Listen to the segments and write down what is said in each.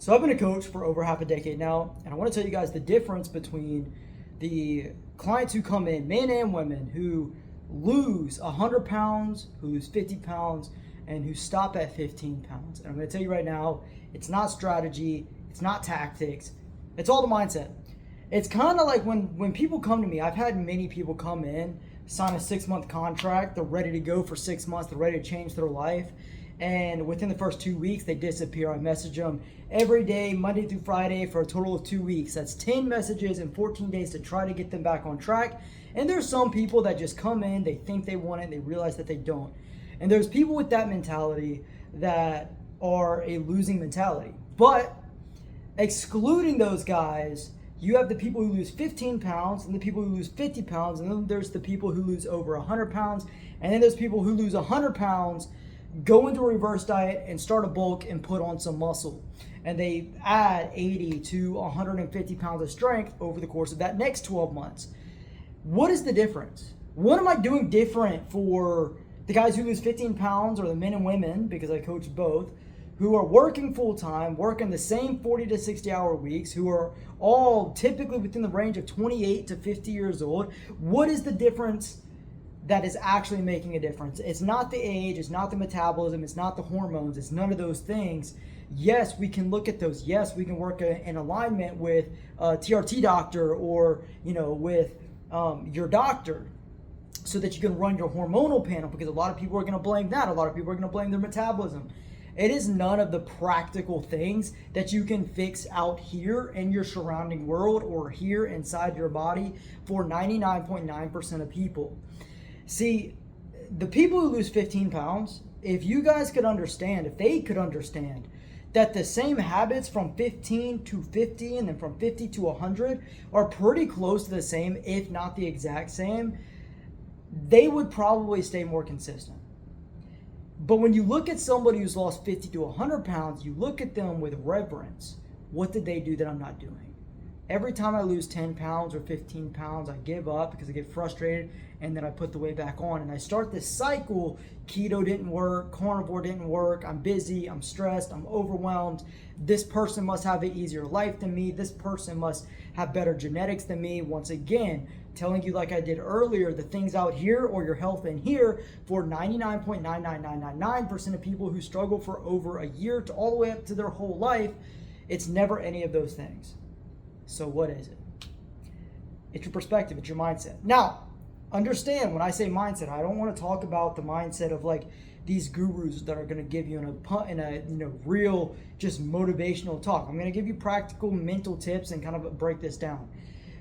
So I've been a coach for over half a decade now, and I want to tell you guys the difference between the clients who come in, men and women, who lose 100 pounds, who lose 50 pounds, and who stop at 15 pounds. And I'm going to tell you right now, it's not strategy, it's not tactics, it's all the mindset. It's kind of like when people come to me, I've had many people come in, sign a 6-month contract, they're ready to go for 6 months, they're ready to change their life. And within the first 2 weeks, they disappear. I message them every day, Monday through Friday, for a total of 2 weeks. That's 10 messages in 14 days to try to get them back on track. And there's some people that just come in, they think they want it, and they realize that they don't. And there's people with that mentality that are a losing mentality. But excluding those guys, you have the people who lose 15 pounds and the people who lose 50 pounds. And then there's the people who lose over 100 pounds. And then there's people who lose 100 pounds, go into a reverse diet and start a bulk and put on some muscle. And they add 80 to 150 pounds of strength over the course of that next 12 months. What is the difference? What am I doing different for the guys who lose 15 pounds, or the men and women, because I coach both, who are working full time, working the same 40 to 60 hour weeks, who are all typically within the range of 28 to 50 years old? What is the difference that is actually making a difference? It's not the age, it's not the metabolism, it's not the hormones, it's none of those things. Yes, we can look at those. Yes, we can work in alignment with a TRT doctor, or with your doctor, so that you can run your hormonal panel, because a lot of people are going to blame that. A lot of people are going to blame their metabolism. It is none of the practical things that you can fix out here in your surrounding world or here inside your body for 99.9% of people. See, the people who lose 15 pounds, if you guys could understand, if they could understand that the same habits from 15 to 50 and then from 50 to 100 are pretty close to the same, if not the exact same, they would probably stay more consistent. But when you look at somebody who's lost 50 to 100 pounds, you look at them with reverence. What did they do that I'm not doing? Every time I lose 10 pounds or 15 pounds, I give up because I get frustrated, and then I put the weight back on. And I start this cycle. Keto didn't work, carnivore didn't work, I'm busy, I'm stressed, I'm overwhelmed. This person must have an easier life than me. This person must have better genetics than me. Once again, telling you, like I did earlier, the things out here or your health in here, for 99.99999% of people who struggle for over a year to all the way up to their whole life, it's never any of those things. So what is it? It's your perspective, it's your mindset. Now, understand, when I say mindset, I don't want to talk about the mindset of like these gurus that are going to give you in a real just motivational talk. I'm going to give you practical mental tips and kind of break this down.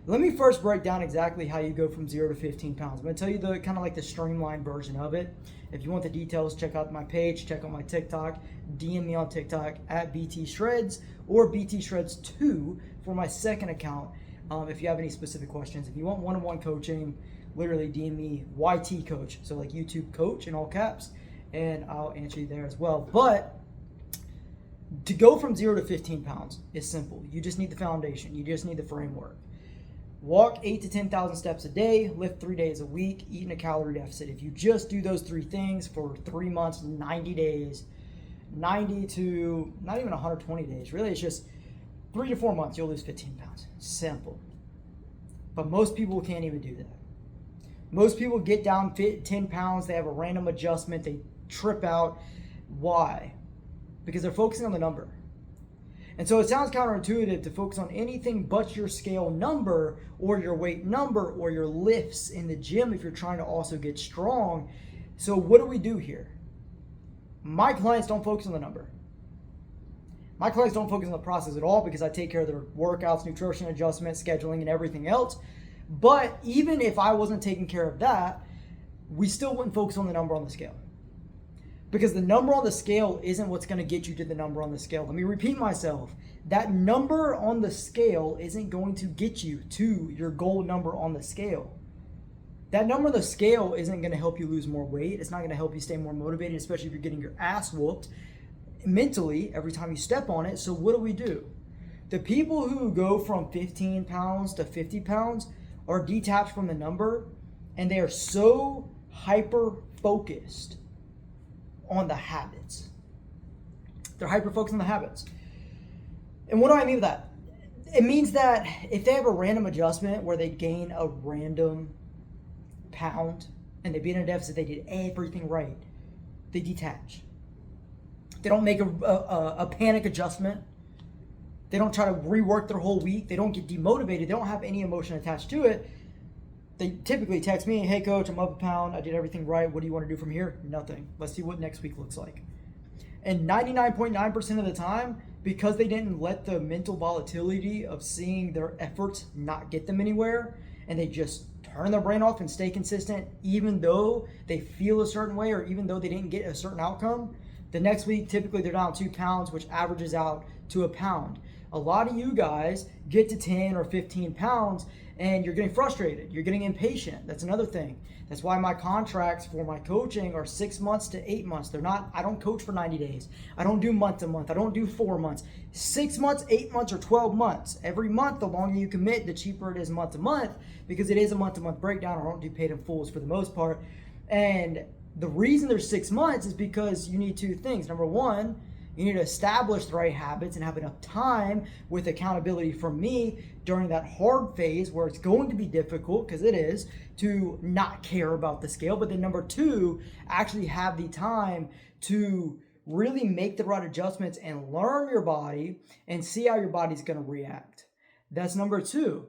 Let me first break down exactly how you go from 0 to 15 pounds. I'm going to tell you the kind of like the streamlined version of it. If you want the details, check out my page, check out my TikTok, DM me on TikTok at BT Shreds or BT Shreds 2 for my second account. If you have any specific questions, if you want one-on-one coaching, literally DM me YT Coach, so like YouTube Coach in all caps, and I'll answer you there as well. But to go from 0 to 15 pounds is simple. You just need the foundation. You just need the framework. Walk 8 to 10,000 steps a day, lift 3 days a week, eat in a calorie deficit. If you just do those 3 things for 3 months, 90 days, 90 to not even 120 days, really, it's just 3 to 4 months, you'll lose 15 pounds. Simple. But most people can't even do that. Most people get down 10 pounds, they have a random adjustment, they trip out. Why? Because they're focusing on the number. And so it sounds counterintuitive to focus on anything but your scale number or your weight number or your lifts in the gym if you're trying to also get strong. So what do we do here? My clients don't focus on the number. My clients don't focus on the process at all, because I take care of their workouts, nutrition adjustments, scheduling, and everything else. But even if I wasn't taking care of that, we still wouldn't focus on the number on the scale. Because the number on the scale isn't what's going to get you to the number on the scale. Let me repeat myself. That number on the scale isn't going to get you to your goal number on the scale. That number on the scale isn't going to help you lose more weight. It's not going to help you stay more motivated, especially if you're getting your ass whooped mentally every time you step on it. So what do? The people who go from 15 pounds to 50 pounds are detached from the number, and they are so hyper focused on the habits. They're hyper focused on the habits. And what do I mean by that? It means that if they have a random adjustment where they gain a random pound and they be in a deficit, they did everything right, they detach. They don't make a panic adjustment. They don't try to rework their whole week. They don't get demotivated. They don't have any emotion attached to it. They typically text me, hey coach, I'm up a pound. I did everything right. What do you want to do from here? Nothing. Let's see what next week looks like. And 99.9% of the time, because they didn't let the mental volatility of seeing their efforts not get them anywhere, and they just turn their brain off and stay consistent, even though they feel a certain way or even though they didn't get a certain outcome, the next week, typically they're down 2 pounds, which averages out to a pound. A lot of you guys get to 10 or 15 pounds and you're getting frustrated. You're getting impatient. That's another thing. That's why my contracts for my coaching are 6 months to 8 months. They're not, I don't coach for 90 days. I don't do month to month. I don't do 4 months. 6 months, 8 months, or 12 months. Every month, the longer you commit, the cheaper it is month to month, because it is a month to month breakdown. I don't do paid in fulls for the most part. And the reason there's 6 months is because you need two things. Number one, you need to establish the right habits and have enough time with accountability from me during that hard phase where it's going to be difficult, because it is, to not care about the scale. But then number two, actually have the time to really make the right adjustments and learn your body and see how your body's going to react. That's number two.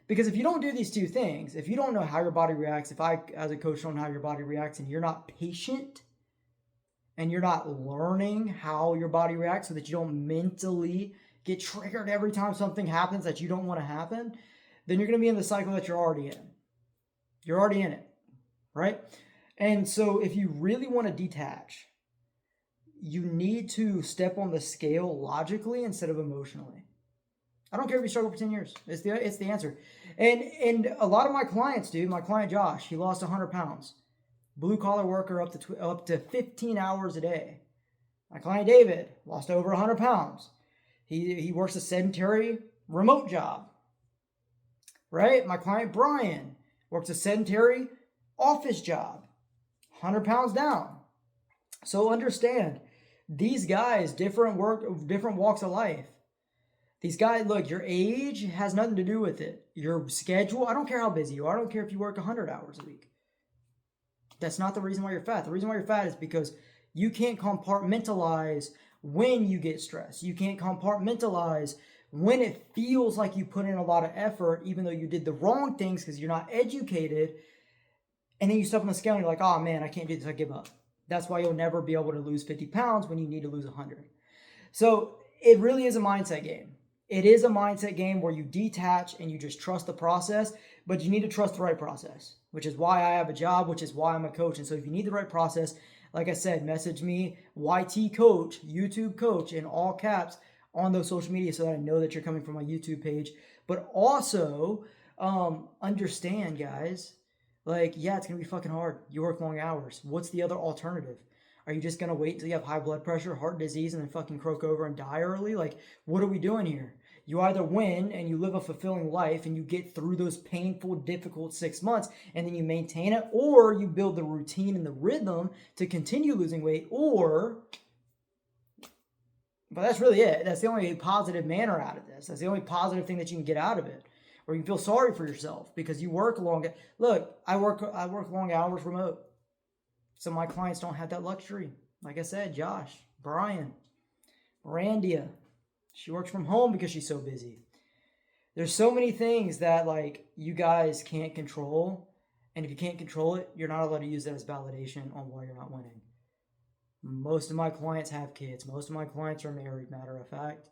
Because if you don't do these two things, if you don't know how your body reacts, if I, as a coach, don't know how your body reacts, and you're not patient and you're not learning how your body reacts so that you don't mentally get triggered every time something happens that you don't want to happen, then you're going to be in the cycle that you're already in. You're already in it, right? And so if you really want to detach, you need to step on the scale logically instead of emotionally. I don't care if you struggle for 10 years. It's the answer. And a lot of my clients, dude, my client Josh, he lost 100 pounds. Blue collar worker up to 15 hours a day. My client David lost over 100 pounds. He works a sedentary remote job, right? My client Brian works a sedentary office job, 100 pounds down. So understand, these guys, different walks of life. These guys, look, your age has nothing to do with it. Your schedule, I don't care how busy you are. I don't care if you work 100 hours a week. That's not the reason why you're fat. The reason why you're fat is because you can't compartmentalize when you get stressed. You can't compartmentalize when it feels like you put in a lot of effort, even though you did the wrong things because you're not educated. And then you step on the scale and you're like, oh man, I can't do this, I give up. That's why you'll never be able to lose 50 pounds when you need to lose 100. So it really is a mindset game. It is a mindset game where you detach and you just trust the process, but you need to trust the right process, which is why I have a job, which is why I'm a coach. And so if you need the right process, like I said, message me, YT Coach, YouTube Coach, in all caps on those social media so that I know that you're coming from my YouTube page. But also understand, guys, like, yeah, it's going to be fucking hard. You work long hours. What's the other alternative? Are you just going to wait until you have high blood pressure, heart disease, and then fucking croak over and die early? Like, what are we doing here? You either win and you live a fulfilling life and you get through those painful, difficult 6 months and then you maintain it, or you build the routine and the rhythm to continue losing weight, but that's really it. That's the only positive manner out of this. That's the only positive thing that you can get out of it. Or you can feel sorry for yourself because you work long. Look, I work long hours remote. So my clients don't have that luxury. Like I said, Josh, Brian, Mirandia, she works from home because she's so busy. There's so many things that like you guys can't control. And if you can't control it, you're not allowed to use that as validation on why you're not winning. Most of my clients have kids. Most of my clients are married, matter of fact.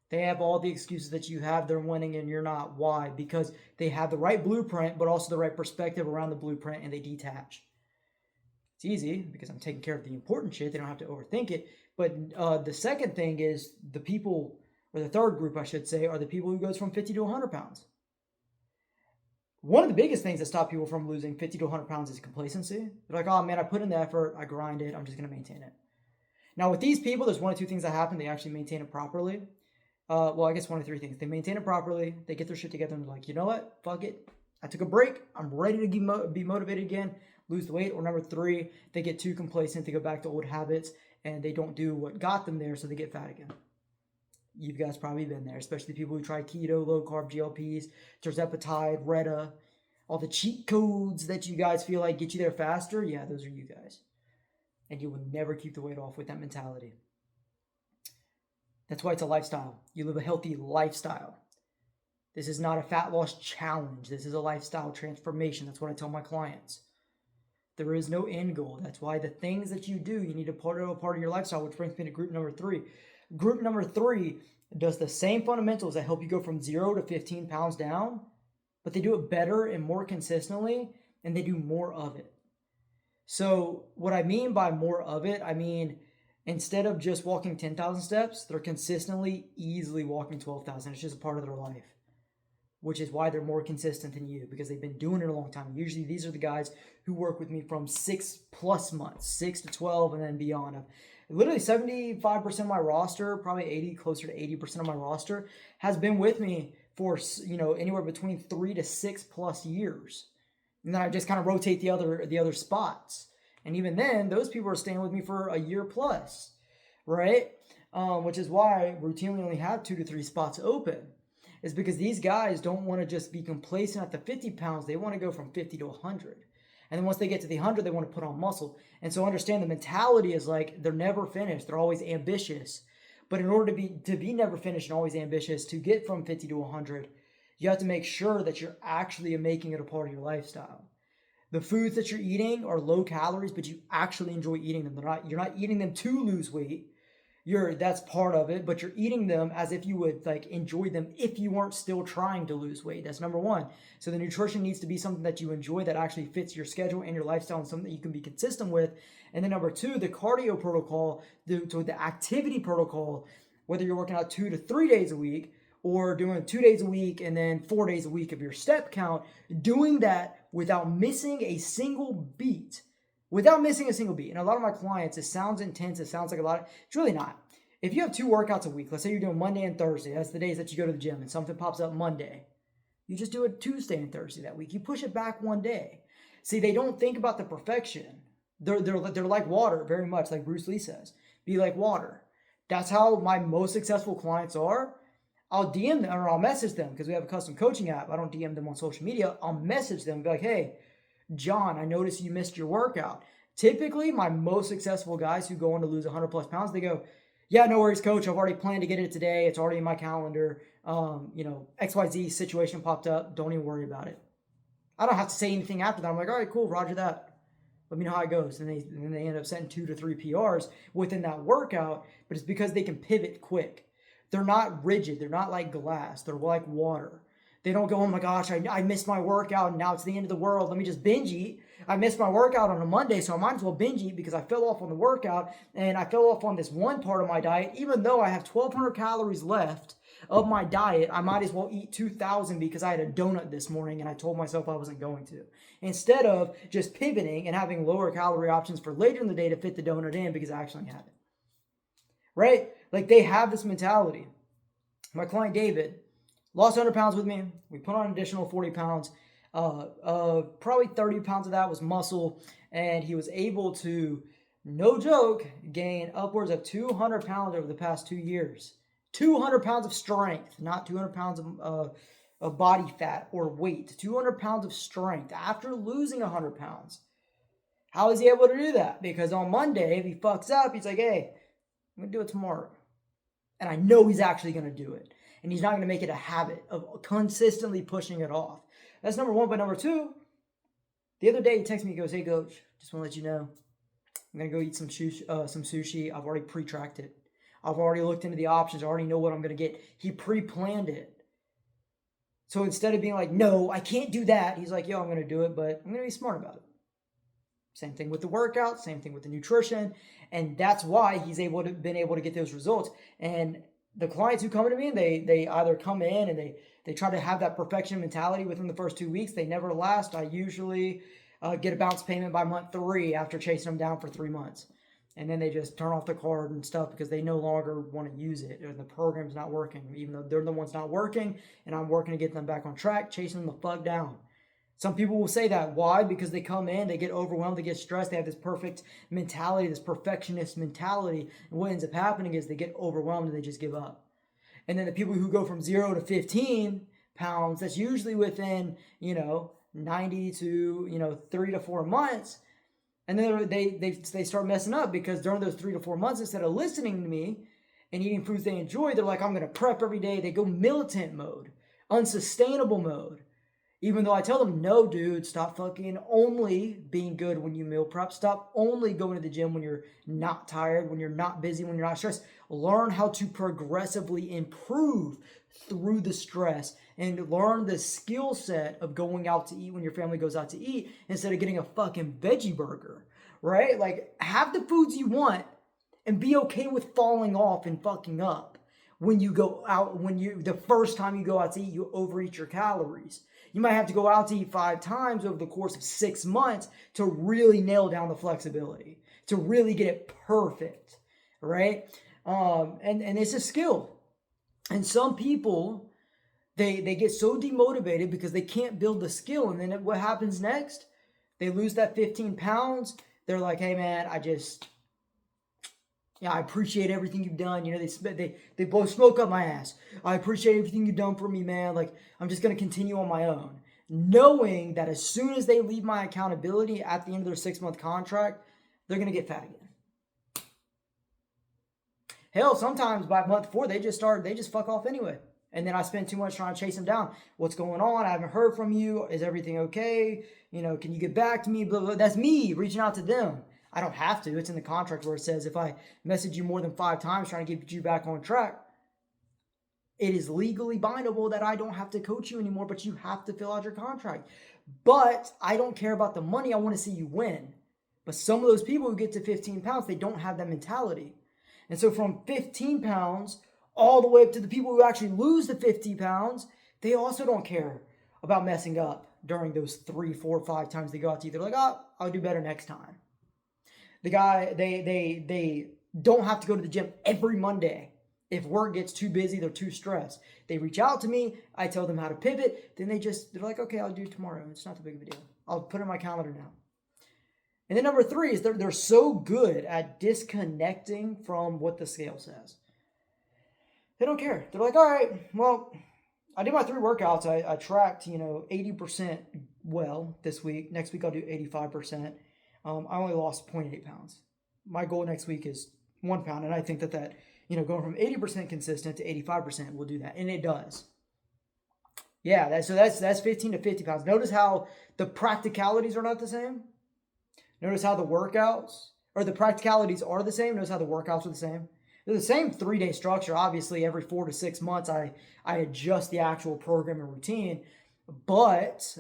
They have all the excuses that you have. They're winning and you're not. Why? Because they have the right blueprint, but also the right perspective around the blueprint, and they detach. It's easy because I'm taking care of the important shit. They don't have to overthink it. But the second thing is the people, or the third group, I should say, are the people who goes from 50 to 100 pounds. One of the biggest things that stop people from losing 50 to 100 pounds is complacency. They're like, oh man, I put in the effort, I grind it, I'm just going to maintain it. Now with these people, there's one of two things that happen. They actually maintain it properly. Well, I guess one of three things. They maintain it properly, they get their shit together and they're like, you know what, fuck it. I took a break, I'm ready to be motivated again, lose the weight. Or number three, they get too complacent, they go back to old habits, and they don't do what got them there, so they get fat again. You guys probably been there, especially people who try keto, low carb, GLPs, tirzepatide, Retta, all the cheat codes that you guys feel like get you there faster. Yeah, those are you guys. And you will never keep the weight off with that mentality. That's why it's a lifestyle. You live a healthy lifestyle. This is not a fat loss challenge. This is a lifestyle transformation. That's what I tell my clients. There is no end goal. That's why the things that you do, you need to put it a part of your lifestyle, which brings me to group number 3. Group number 3 does the same fundamentals that help you go from 0 to 15 pounds down, but they do it better and more consistently, and they do more of it. So what I mean by more of it, I mean, instead of just walking 10,000 steps, they're consistently, easily walking 12,000. It's just a part of their life, which is why they're more consistent than you, because they've been doing it a long time. Usually these are the guys who work with me from 6+ months, 6 to 12 and then beyond. Literally 75% of my roster, probably 80, closer to 80% of my roster has been with me for, anywhere between 3 to 6+ years. And then I just kind of rotate the other spots. And even then, those people are staying with me for a year plus, right? Which is why I routinely only have 2 to 3 spots open. Is because these guys don't want to just be complacent at the 50 pounds. They want to go from 50 to 100. And then once they get to the 100, they want to put on muscle. And so understand the mentality is like they're never finished. They're always ambitious. But in order to be never finished and always ambitious, to get from 50 to 100, you have to make sure that you're actually making it a part of your lifestyle. The foods that you're eating are low calories, but you actually enjoy eating them. You're not eating them to lose weight. That's part of it, but you're eating them as if you would enjoy them if you weren't still trying to lose weight. That's number 1. So the nutrition needs to be something that you enjoy, that actually fits your schedule and your lifestyle, and something that you can be consistent with. And then number 2, the cardio protocol, the activity protocol, whether you're working out 2 to 3 days a week or doing 2 days a week and then 4 days a week of your step count, doing that without missing a single beat. Without missing a single beat. And a lot of my clients, it sounds intense. It sounds like a lot. It's really not. If you have 2 workouts a week, let's say you're doing Monday and Thursday. That's the days that you go to the gym and something pops up Monday. You just do it Tuesday and Thursday that week. You push it back 1 day. See, they don't think about the perfection. They're like water, very much like Bruce Lee says. Be like water. That's how my most successful clients are. I'll DM them or I'll message them because we have a custom coaching app. I don't DM them on social media. I'll message them and be like, hey, John, I noticed you missed your workout. Typically, my most successful guys who go on to lose 100+ pounds, they go, yeah, no worries, coach. I've already planned to get it today. It's already in my calendar. XYZ situation popped up. Don't even worry about it. I don't have to say anything after that. I'm like, all right, cool, roger that. Let me know how it goes. And then they end up setting 2 to 3 PRs within that workout, but it's because they can pivot quick. They're not rigid. They're not like glass. They're like water. They don't go, oh my gosh, I missed my workout and now it's the end of the world. Let me just binge eat. I missed my workout on a Monday, so I might as well binge eat because I fell off on the workout and I fell off on this one part of my diet. Even though I have 1,200 calories left of my diet, I might as well eat 2,000 because I had a donut this morning and I told myself I wasn't going to. Instead of just pivoting and having lower calorie options for later in the day to fit the donut in because I actually have it. Right? Like they have this mentality. My client David lost 100 pounds with me. We put on an additional 40 pounds. Probably 30 pounds of that was muscle. And he was able to, no joke, gain upwards of 200 pounds over the past 2 years. 200 pounds of strength, not 200 pounds of body fat or weight. 200 pounds of strength after losing 100 pounds. How is he able to do that? Because on Monday, if he fucks up, he's like, hey, I'm going to do it tomorrow. And I know he's actually going to do it. And he's not going to make it a habit of consistently pushing it off. That's number 1. But number 2, the other day he texted me, he goes, hey, coach, just want to let you know, I'm going to go eat some sushi. I've already pre-tracked it. I've already looked into the options. I already know what I'm going to get. He pre-planned it. So instead of being like, no, I can't do that, he's like, yo, I'm going to do it, but I'm going to be smart about it. Same thing with the workout, same thing with the nutrition. And that's why he's been able to get those results. And the clients who come to me, and they either come in and they try to have that perfection mentality within the first 2 weeks. They never last. I usually get a bounce payment by month 3 after chasing them down for 3 months. And then they just turn off the card and stuff because they no longer want to use it or the program's not working, even though they're the ones not working and I'm working to get them back on track, chasing them the fuck down. Some people will say that. Why? Because they come in, they get overwhelmed, they get stressed, they have this perfect mentality, this perfectionist mentality. And what ends up happening is they get overwhelmed and they just give up. And then the people who go from 0 to 15 pounds, that's usually within, 90 to, 3 to 4 months. And then they start messing up because during those 3 to 4 months, instead of listening to me and eating foods they enjoy, they're like, I'm going to prep every day. They go militant mode, unsustainable mode. Even though I tell them, no, dude, stop fucking only being good when you meal prep. Stop only going to the gym when you're not tired, when you're not busy, when you're not stressed. Learn how to progressively improve through the stress and learn the skill set of going out to eat when your family goes out to eat instead of getting a fucking veggie burger, right? Like, have the foods you want and be okay with falling off and fucking up. When you go out, the first time you go out to eat, you overeat your calories. You might have to go out to eat 5 times over the course of 6 months to really nail down the flexibility, to really get it perfect, right? And it's a skill. And some people, they get so demotivated because they can't build the skill. And then what happens next? They lose that 15 pounds. They're like, hey, man, I appreciate everything you've done. They blow smoke up my ass. I appreciate everything you've done for me, man. Like, I'm just going to continue on my own. Knowing that as soon as they leave my accountability at the end of their 6-month contract, they're going to get fat again. Hell, sometimes by month 4, they just fuck off anyway. And then I spend too much trying to chase them down. What's going on? I haven't heard from you. Is everything okay? Can you get back to me? Blah, blah. That's me reaching out to them. I don't have to. It's in the contract where it says if I message you more than 5 times trying to get you back on track, it is legally bindable that I don't have to coach you anymore, but you have to fill out your contract. But I don't care about the money. I want to see you win. But some of those people who get to 15 pounds, they don't have that mentality. And so from 15 pounds all the way up to the people who actually lose the 50 pounds, they also don't care about messing up during those 3, 4, 5 times they go out to eat. They're like, I'll do better next time. The guy, they don't have to go to the gym every Monday. If work gets too busy, they're too stressed. They reach out to me. I tell them how to pivot. Then they're like, okay, I'll do it tomorrow. It's not that big of a deal. I'll put it in my calendar now. And then number 3 is they're so good at disconnecting from what the scale says. They don't care. They're like, all right, well, I did my 3 workouts. I tracked, 80% well this week. Next week I'll do 85%. I only lost 0.8 pounds. My goal next week is 1 pound, and I think that going from 80% consistent to 85% will do that, and it does. Yeah, that's 15 to 50 pounds. Notice how the practicalities are not the same. Notice how the workouts, or the practicalities are the same. Notice how the workouts are the same. They're the same 3-day structure. Obviously, every 4 to 6 months, I adjust the actual program and routine, but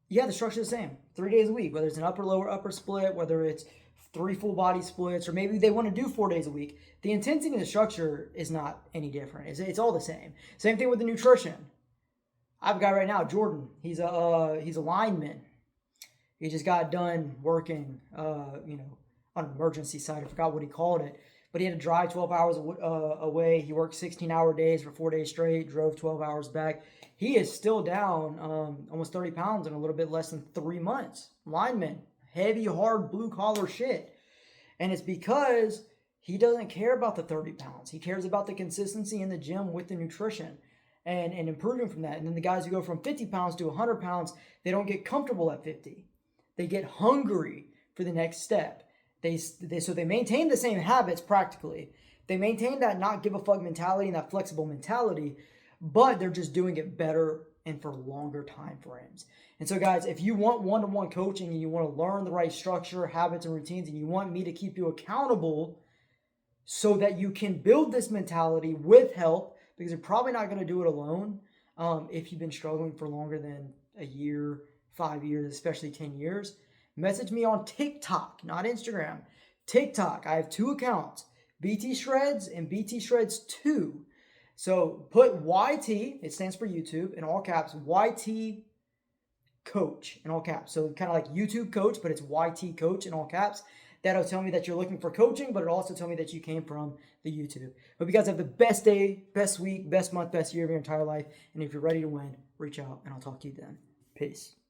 yeah, the structure is the same. 3 days a week, whether it's an upper, lower, upper split, whether it's 3 full body splits, or maybe they want to do 4 days a week. The intensity and the structure is not any different. It's all the same. Same thing with the nutrition. I have a guy right now, Jordan. He's a lineman. He just got done working, on an emergency site. I forgot what he called it. But he had to drive 12 hours away. He worked 16-hour days for 4 days straight, drove 12 hours back. He is still down almost 30 pounds in a little bit less than 3 months. Lineman, heavy, hard, blue-collar shit. And it's because he doesn't care about the 30 pounds. He cares about the consistency in the gym with the nutrition and improving from that. And then the guys who go from 50 pounds to 100 pounds, they don't get comfortable at 50. They get hungry for the next step. So they maintain the same habits practically. They maintain that not give a fuck mentality and that flexible mentality, but they're just doing it better and for longer time frames. And so guys, if you want one-to-one coaching and you want to learn the right structure, habits, and routines, and you want me to keep you accountable so that you can build this mentality with help, because you're probably not going to do it alone if you've been struggling for longer than a year, 5 years, especially 10 years, message me on TikTok, not Instagram. TikTok, I have 2 accounts, BT Shreds and BT Shreds 2. So put YT, it stands for YouTube, in all caps, YT Coach in all caps. So kind of like YouTube Coach, but it's YT Coach in all caps. That'll tell me that you're looking for coaching, but it'll also tell me that you came from the YouTube. Hope you guys have the best day, best week, best month, best year of your entire life. And if you're ready to win, reach out and I'll talk to you then. Peace.